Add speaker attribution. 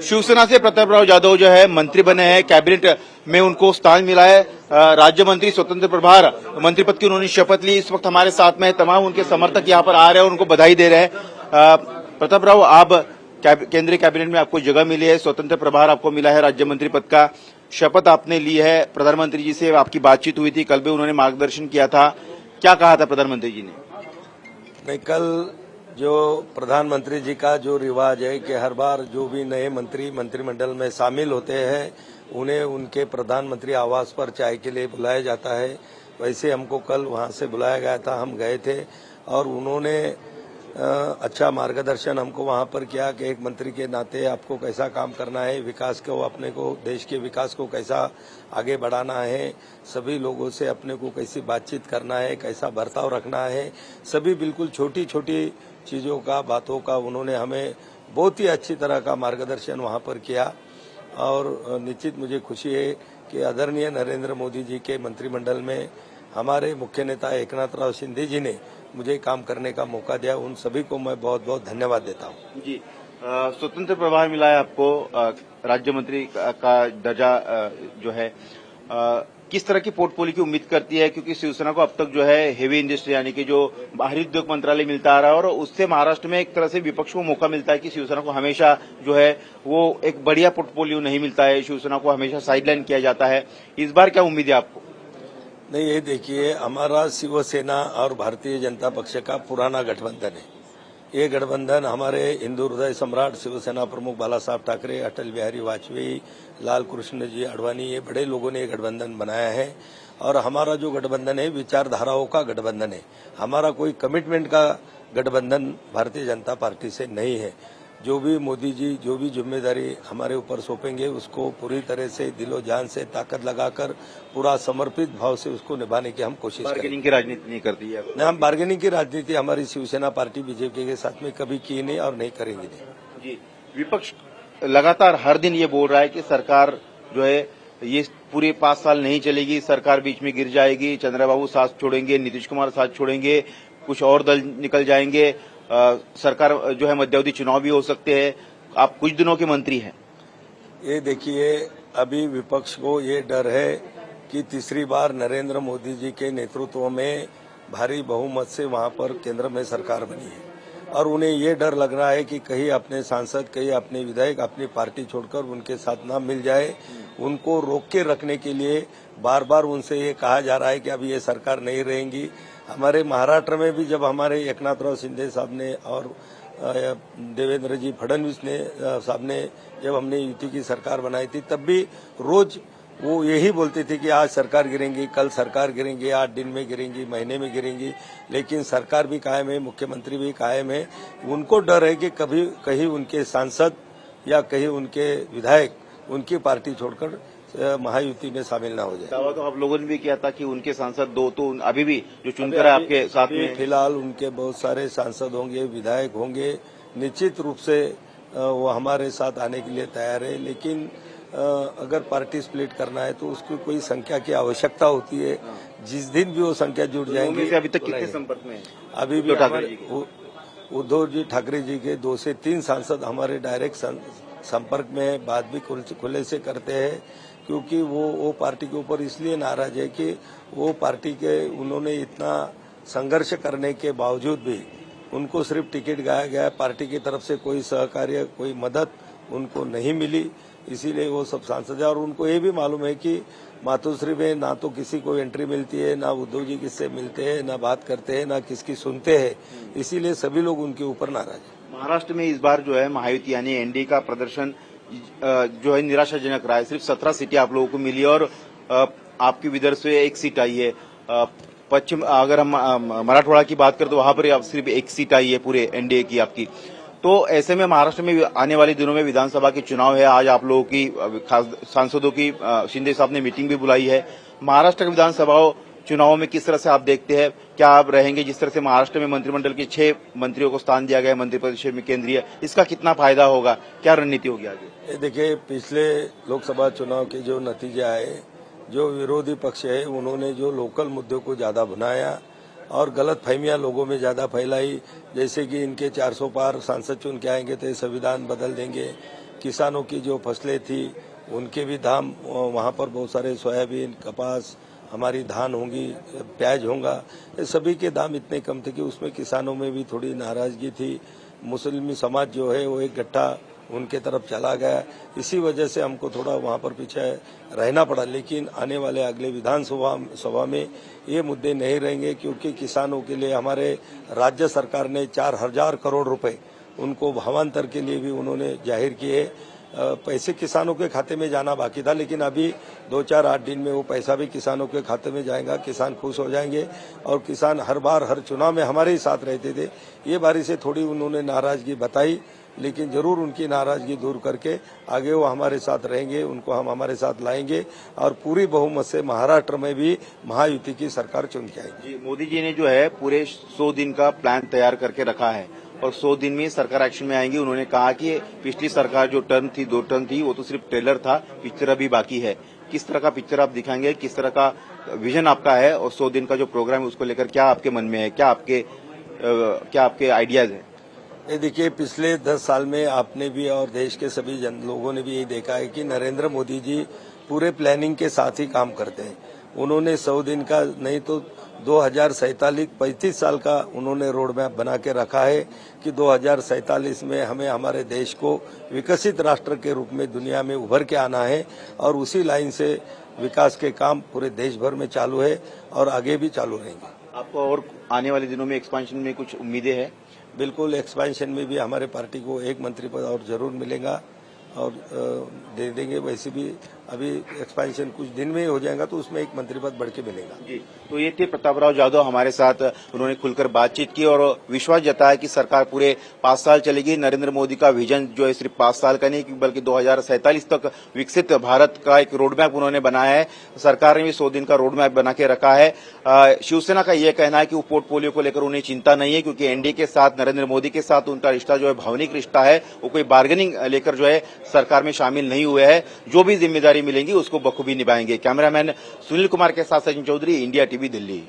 Speaker 1: शिवसेना से प्रतापराव जाधव जो है मंत्री बने हैं, कैबिनेट में उनको स्थान मिला है। राज्य मंत्री स्वतंत्र प्रभार मंत्री पद की उन्होंने शपथ ली। इस वक्त हमारे साथ में तमाम उनके समर्थक यहाँ पर आ रहे हैं और उनको बधाई दे रहे हैं। प्रतापराव, आप केंद्रीय कैबिनेट में आपको जगह मिली है, स्वतंत्र प्रभार आपको मिला है, राज्य मंत्री पद का शपथ आपने ली है। प्रधानमंत्री जी से आपकी बातचीत हुई थी, कल भी उन्होंने मार्गदर्शन किया था। क्या कहा था प्रधानमंत्री जी ने?
Speaker 2: नहीं, कल जो प्रधानमंत्री जी का जो रिवाज है कि हर बार जो भी नए मंत्रिमंडल में शामिल होते हैं उन्हें उनके प्रधानमंत्री आवास पर चाय के लिए बुलाया जाता है, वैसे हमको कल वहां से बुलाया गया था। हम गए थे और उन्होंने अच्छा मार्गदर्शन हमको वहां पर किया कि एक मंत्री के नाते आपको कैसा काम करना है, विकास को, अपने को, देश के विकास को कैसा आगे बढ़ाना है, सभी लोगों से अपने को कैसी बातचीत करना है, कैसा बर्ताव रखना है, सभी बिल्कुल छोटी छोटी चीजों का, बातों का उन्होंने हमें बहुत ही अच्छी तरह का मार्गदर्शन वहां पर किया। और निश्चित मुझे खुशी है कि आदरणीय नरेंद्र मोदी जी के मंत्रिमंडल में हमारे मुख्य नेता एकनाथराव शिंदे जी ने मुझे काम करने का मौका दिया। उन सभी को मैं बहुत बहुत धन्यवाद देता हूं।
Speaker 1: जी, स्वतंत्र प्रभार मिला है आपको, राज्य मंत्री का दर्जा जो है, किस तरह की पोर्टफोलियो की उम्मीद करती है? क्योंकि शिवसेना को अब तक जो है हेवी इंडस्ट्री यानी कि जो बाहरी उद्योग मंत्रालय मिलता आ रहा है और उससे महाराष्ट्र में एक तरह से विपक्ष को मौका मिलता है कि शिवसेना को हमेशा जो है वो एक बढ़िया पोर्टफोलियो नहीं मिलता है, शिवसेना को हमेशा साइडलाइन किया जाता है। इस बार क्या उम्मीद है आपको?
Speaker 2: नहीं, ये देखिए, हमारा शिवसेना और भारतीय जनता पक्ष का पुराना गठबंधन है। ये गठबंधन हमारे हिंदू हृदय सम्राट शिवसेना प्रमुख बाला साहब ठाकरे, अटल बिहारी वाजपेयी, लाल कृष्ण जी आडवाणी, ये बड़े लोगों ने ये गठबंधन बनाया है। और हमारा जो गठबंधन है विचारधाराओं का गठबंधन है, हमारा कोई कमिटमेंट का गठबंधन भारतीय जनता पार्टी से नहीं है। जो भी मोदी जी जो भी जिम्मेदारी हमारे ऊपर सौंपेंगे उसको पूरी तरह से दिलो जान से ताकत लगाकर पूरा समर्पित भाव से उसको निभाने की हम कोशिश करेंगे।
Speaker 1: बार्गेनिंग की राजनीति नहीं करती है?
Speaker 2: नहीं, हम बार्गेनिंग की राजनीति हमारी शिवसेना पार्टी बीजेपी के साथ में कभी की नहीं और नहीं करेंगे नहीं।
Speaker 1: जी, विपक्ष लगातार हर दिन ये बोल रहा है कि सरकार जो है ये पूरे 5 साल नहीं चलेगी, सरकार बीच में गिर जाएगी, चंद्रबाबू साथ छोड़ेंगे, नीतीश कुमार साथ छोड़ेंगे, कुछ और दल निकल जाएंगे, सरकार जो है मध्यावधि चुनाव भी हो सकते हैं। आप कुछ दिनों के मंत्री हैं।
Speaker 2: ये देखिए, अभी विपक्ष को ये डर है कि तीसरी बार नरेंद्र मोदी जी के नेतृत्व में भारी बहुमत से वहां पर केंद्र में सरकार बनी है और उन्हें ये डर लग रहा है कि कहीं अपने सांसद, कहीं अपने विधायक अपनी पार्टी छोड़कर उनके साथ ना मिल जाए। उनको रोक के रखने के लिए बार बार उनसे ये कहा जा रहा है कि अभी ये सरकार नहीं रहेंगी। हमारे महाराष्ट्र में भी जब हमारे एकनाथराव शिंदे साहब ने और देवेंद्र जी फडणवीस ने साहब ने जब हमने युति की सरकार बनाई थी, तब भी रोज वो यही बोलते थे कि आज सरकार गिरेंगी, कल सरकार गिरेंगी, 8 दिन में गिरेंगी, महीने में गिरेंगी, लेकिन सरकार भी कायम है, मुख्यमंत्री भी कायम है। उनको डर है कि कभी कहीं उनके सांसद या कहीं उनके विधायक उनकी पार्टी छोड़कर महायुति में शामिल ना हो जाए।
Speaker 1: दावा तो आप लोगों ने भी किया था कि उनके सांसद 2 तो अभी भी जो चुनकर आपके साथ में,
Speaker 2: फिलहाल उनके बहुत सारे सांसद होंगे, विधायक होंगे, निश्चित रूप से वो हमारे साथ आने के लिए तैयार है। लेकिन अगर पार्टी स्प्लिट करना है तो उसकी कोई संख्या की आवश्यकता होती है। जिस दिन भी वो संख्या जुड़ जाएंगी।
Speaker 1: अभी तक कितने संपर्क में?
Speaker 2: अभी भी उद्धव जी ठाकरे जी के 2 से 3 सांसद हमारे डायरेक्ट संपर्क में, बात भी खुले से करते हैं, क्योंकि वो पार्टी के ऊपर इसलिए नाराज है कि वो पार्टी के उन्होंने इतना संघर्ष करने के बावजूद भी उनको सिर्फ टिकट गाया गया, पार्टी की तरफ से कोई सहकार्य, कोई मदद उनको नहीं मिली। इसीलिए वो सब सांसद है और उनको ये भी मालूम है कि मातोश्री में ना तो किसी को एंट्री मिलती है, ना उद्धव जी किससे मिलते हैं, ना बात करते हैं, ना किसकी सुनते हैं। इसीलिए सभी लोग उनके ऊपर नाराज है।
Speaker 1: महाराष्ट्र में इस बार जो है महायुति यानी एनडीए का प्रदर्शन जो है निराशाजनक रहा है। सिर्फ 17 सीटें आप लोगों को मिली और आपकी विदर्भ से 1 सीट आई है। पश्चिम अगर हम मराठवाड़ा की बात करें तो वहां पर सिर्फ 1 सीट आई है पूरे एनडीए की आपकी। तो ऐसे में महाराष्ट्र में आने वाले दिनों में विधानसभा के चुनाव है। आज आप लोगों की खास सांसदों की शिंदे साहब ने मीटिंग भी बुलाई है। महाराष्ट्र के विधानसभा चुनावों में किस तरह से आप देखते हैं, क्या आप रहेंगे? जिस तरह से महाराष्ट्र में मंत्रिमंडल के 6 मंत्रियों को स्थान दिया गया है मंत्रिपरिषद में केंद्रीय, इसका कितना फायदा होगा, क्या रणनीति होगी आगे?
Speaker 2: देखिए, पिछले लोकसभा चुनाव के जो नतीजे आए, जो विरोधी पक्ष है उन्होंने जो लोकल मुद्दों को ज्यादा भुनाया और गलत फहमियां लोगों में ज्यादा फैलाई, जैसे कि इनके 400 पार सांसद चुन के आएंगे तो संविधान बदल देंगे, किसानों की जो फसलें थी उनके भी दाम वहाँ पर बहुत सारे सोयाबीन, कपास, हमारी धान होंगी, प्याज होगा, ये सभी के दाम इतने कम थे कि उसमें किसानों में भी थोड़ी नाराजगी थी। मुस्लिम समाज जो है वो एक गट्ठा उनके तरफ चला गया, इसी वजह से हमको थोड़ा वहाँ पर पीछे रहना पड़ा। लेकिन आने वाले अगले विधानसभा में ये मुद्दे नहीं रहेंगे, क्योंकि किसानों के लिए हमारे राज्य सरकार ने 4,000 करोड़ रुपए उनको भावांतर के लिए भी उन्होंने जाहिर किए। पैसे किसानों के खाते में जाना बाकी था, लेकिन अभी 2-4-8 दिन में वो पैसा भी किसानों के खाते में जाएगा, किसान खुश हो जाएंगे। और किसान हर बार हर चुनाव में हमारे ही साथ रहते थे, ये बारी से थोड़ी उन्होंने नाराजगी बताई, लेकिन जरूर उनकी नाराजगी दूर करके आगे वो हमारे साथ रहेंगे, उनको हम हमारे साथ लाएंगे और पूरी बहुमत से महाराष्ट्र में भी महायुति की सरकार चुन के आएगी।
Speaker 1: मोदी जी ने जो है पूरे 100 दिन का प्लान तैयार करके रखा है और 100 दिन में सरकार एक्शन में आएंगी। उन्होंने कहा कि पिछली सरकार जो टर्म थी, 2 टर्म थी, वो तो सिर्फ ट्रेलर था, पिक्चर अभी बाकी है। किस तरह का पिक्चर आप दिखाएंगे, किस तरह का विजन आपका है और 100 दिन का जो प्रोग्राम है उसको लेकर क्या आपके मन में है, क्या आपके आइडियाज हैं?
Speaker 2: ये देखिए, पिछले 10 साल में आपने भी और देश के सभी लोगों ने भी यही देखा है कि नरेंद्र मोदी जी पूरे प्लानिंग के साथ ही काम करते हैं। उन्होंने 100 दिन का नहीं तो 2047 35 साल का उन्होंने रोड मैप बना के रखा है कि 2047 में हमें हमारे देश को विकसित राष्ट्र के रूप में दुनिया में उभर के आना है और उसी लाइन से विकास के काम पूरे देश भर में चालू है और आगे भी चालू रहेंगे।
Speaker 1: आपको और आने वाले दिनों में एक्सपेंशन में कुछ उम्मीदें हैं?
Speaker 2: बिल्कुल, एक्सपेंशन में भी हमारे पार्टी को एक मंत्री पद और जरूर मिलेगा और दे देंगे। वैसे भी अभी एक्सपेंशन कुछ दिन में ही हो जाएगा तो उसमें एक मंत्री पद बढ़ के मिलेगा।
Speaker 1: जी, तो ये थे प्रतापराव जाधव हमारे साथ। उन्होंने खुलकर बातचीत की और विश्वास जताया कि सरकार पूरे 5 साल चलेगी। नरेंद्र मोदी का विजन जो है सिर्फ 5 साल का नहीं बल्कि 2047 तक विकसित भारत का एक रोड मैप उन्होंने बनाया है। सरकार ने भी 100 दिन का रोड मैप बना के रखा है। शिवसेना का यह कहना है कि वो पोर्टफोलियो को लेकर उन्हें चिंता नहीं है, क्योंकि एनडीए के साथ, नरेंद्र मोदी के साथ उनका रिश्ता जो है भावनिक रिश्ता है। वो कोई बार्गेनिंग लेकर जो है सरकार में शामिल नहीं हुए हैं। जो भी जिम्मेदारी मिलेंगी उसको बखूबी निभाएंगे। कैमरामैन सुनील कुमार के साथ सचिन चौधरी, इंडिया टीवी, दिल्ली।